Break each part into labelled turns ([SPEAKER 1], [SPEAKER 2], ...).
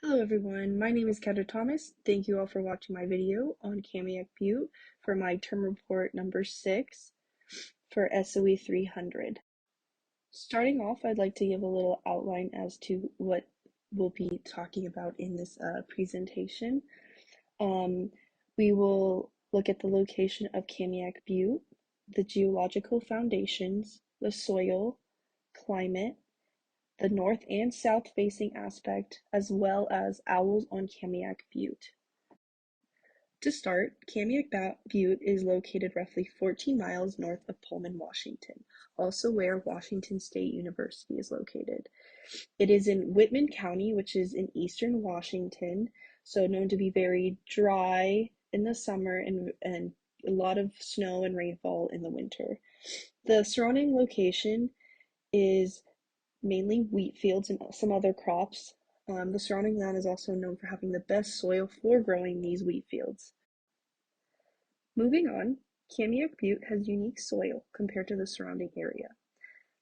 [SPEAKER 1] Hello everyone, my name is Kendra Thomas. Thank you all for watching my video on Kamiak Butte for my term report number 6 for SOE 300. Starting off, I'd like to give a little outline as to what we'll be talking about in this presentation. Um, we will look at the location of Kamiak Butte, the geological foundations, the soil, climate, the north and south facing aspect, as well as owls on Kamiak Butte. To start, Kamiak Butte is located roughly 14 miles north of Pullman, Washington, also where Washington State University is located. It is in Whitman County, which is in eastern Washington, so known to be very dry in the summer and a lot of snow and rainfall in the winter. The surrounding location is mainly wheat fields and some other crops. The surrounding land is also known for having the best soil for growing these wheat fields. Moving on, Kamiak Butte has unique soil compared to the surrounding area.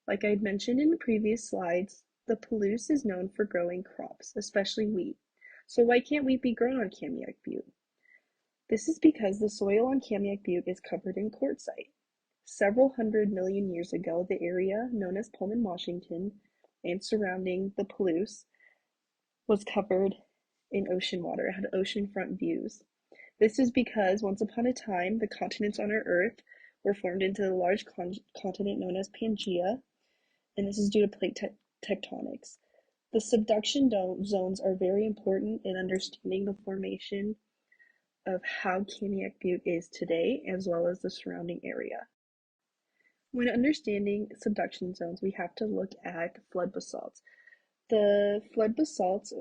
[SPEAKER 1] Like I mentioned in the previous slides, the Palouse is known for growing crops, especially wheat. So why can't wheat be grown on Kamiak Butte? This is because the soil on Kamiak Butte is covered in quartzite. Several hundred million years ago, the area known as Pullman, Washington, and surrounding the Palouse was covered in ocean water. It had oceanfront views. This is because once upon a time, the continents on our Earth were formed into a large continent known as Pangaea, and this is due to plate tectonics. The subduction zones are very important in understanding the formation of how Kamiak Butte is today, as well as the surrounding area. When understanding subduction zones, we have to look at flood basalts. The flood basalts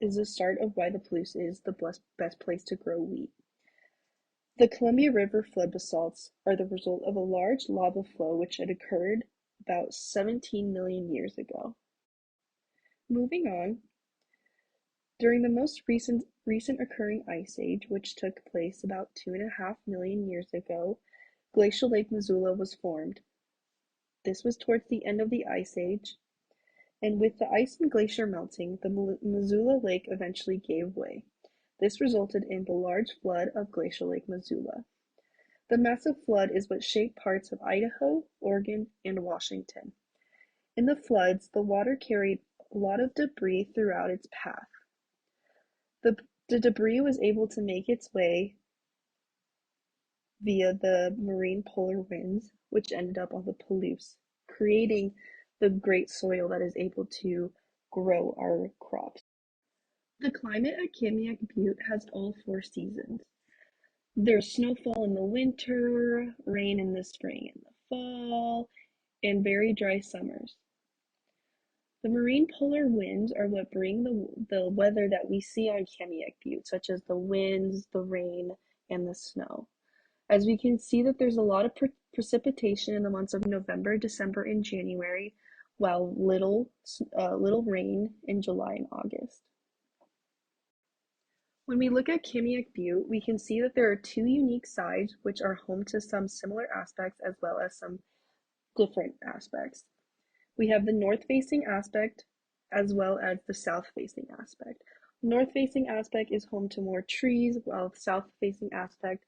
[SPEAKER 1] is the start of why the Palouse is the best place to grow wheat. The Columbia River flood basalts are the result of a large lava flow which had occurred about 17 million years ago. Moving on, during the most recent occurring ice age, which took place about 2.5 million years ago, glacial Lake Missoula was formed. This was towards the end of the ice age, and with the ice and glacier melting, the Missoula Lake eventually gave way. This resulted in the large flood of glacial Lake Missoula. The massive flood is what shaped parts of Idaho, Oregon, and Washington. In the floods, the water carried a lot of debris throughout its path. The debris was able to make its way via the marine polar winds, which ended up on the Palouse, creating the great soil that is able to grow our crops. The climate at Kamiak Butte has all 4 seasons. There's snowfall in the winter, rain in the spring and the fall, and very dry summers. The marine polar winds are what bring the weather that we see on Kamiak Butte, such as the winds, the rain, and the snow. As we can see that there's a lot of precipitation in the months of November, December, and January, while little rain in July and August. When we look at Kamiak Butte, we can see that there are 2 unique sides which are home to some similar aspects as well as some different aspects. We have the north-facing aspect as well as the south-facing aspect. The north-facing aspect is home to more trees, while the south-facing aspect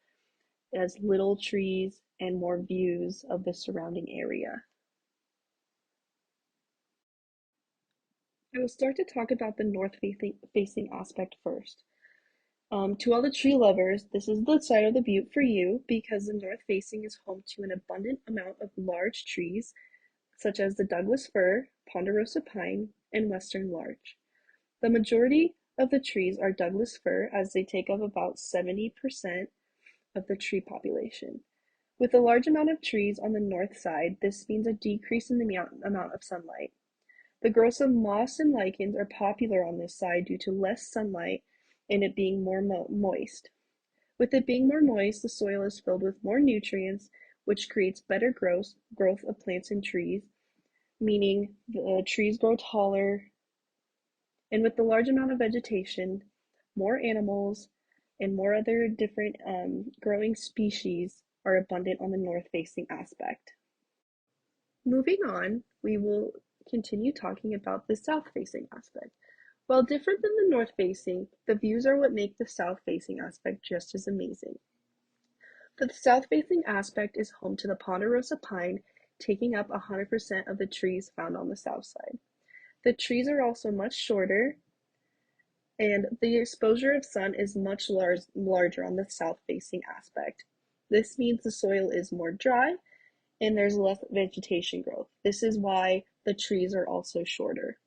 [SPEAKER 1] has little trees and more views of the surrounding area. I will start to talk about the north-facing aspect first. To all the tree lovers, this is the side of the butte for you because the north facing is home to an abundant amount of large trees such as the Douglas fir, ponderosa pine, and western larch. The majority of the trees are Douglas fir as they take up about 70% of the tree population. With a large amount of trees on the north side, this means a decrease in the amount of sunlight. The growth of moss and lichens are popular on this side due to less sunlight and it being more moist. With it being more moist, the soil is filled with more nutrients, which creates better growth of plants and trees, meaning the trees grow taller. And with the large amount of vegetation, more animals and more other different growing species are abundant on the north-facing aspect. Moving on, we will continue talking about the south-facing aspect. While different than the north-facing, the views are what make the south-facing aspect just as amazing. The south-facing aspect is home to the ponderosa pine, taking up 100% of the trees found on the south side. The trees are also much shorter, and the exposure of sun is much larger on the south-facing aspect. This means the soil is more dry and there's less vegetation growth. This is why the trees are also shorter.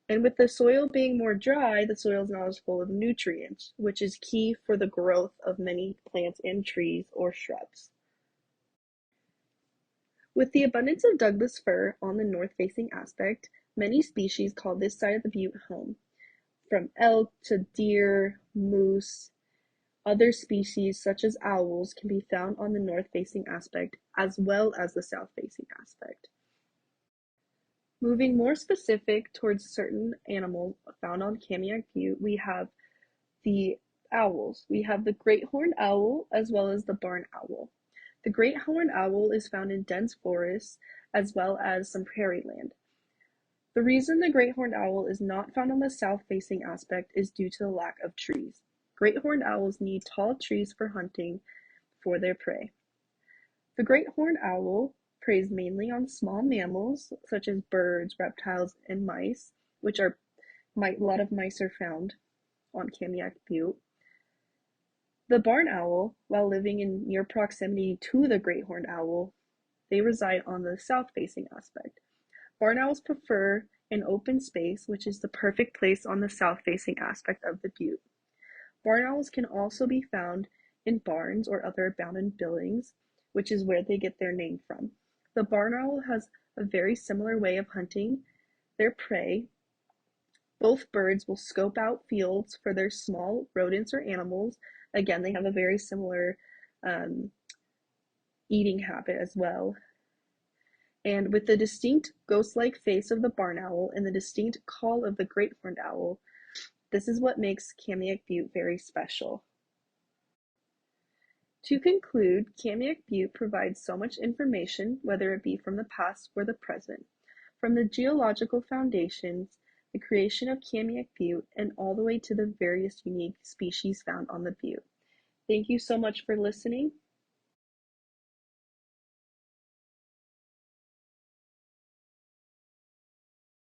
[SPEAKER 1] And with the soil being more dry, the soil is not as full of nutrients, which is key for the growth of many plants and trees or shrubs. With the abundance of Douglas fir on the north-facing aspect, many species call this side of the butte home. From elk to deer, moose, other species such as owls can be found on the north-facing aspect as well as the south-facing aspect. Moving more specific towards certain animals found on Kamiak Butte, we have the owls. We have the great horned owl as well as the barn owl. The great horned owl is found in dense forests as well as some prairie land. The reason the great horned owl is not found on the south-facing aspect is due to the lack of trees. Great horned owls need tall trees for hunting for their prey. The great horned owl preys mainly on small mammals such as birds, reptiles, and mice, which are a lot of mice are found on Kamiak Butte. The barn owl, while living in near proximity to the great horned owl, they reside on the south-facing aspect. Barn owls prefer an open space, which is the perfect place on the south-facing aspect of the butte. Barn owls can also be found in barns or other abandoned buildings, which is where they get their name from. The barn owl has a very similar way of hunting their prey. Both birds will scope out fields for their small rodents or animals. Again, they have a very similar eating habit as well. And with the distinct ghost-like face of the barn owl and the distinct call of the great horned owl, this is what makes Kamiak Butte very special. To conclude, Kamiak Butte provides so much information, whether it be from the past or the present, from the geological foundations, the creation of Kamiak Butte, and all the way to the various unique species found on the butte. Thank you so much for listening.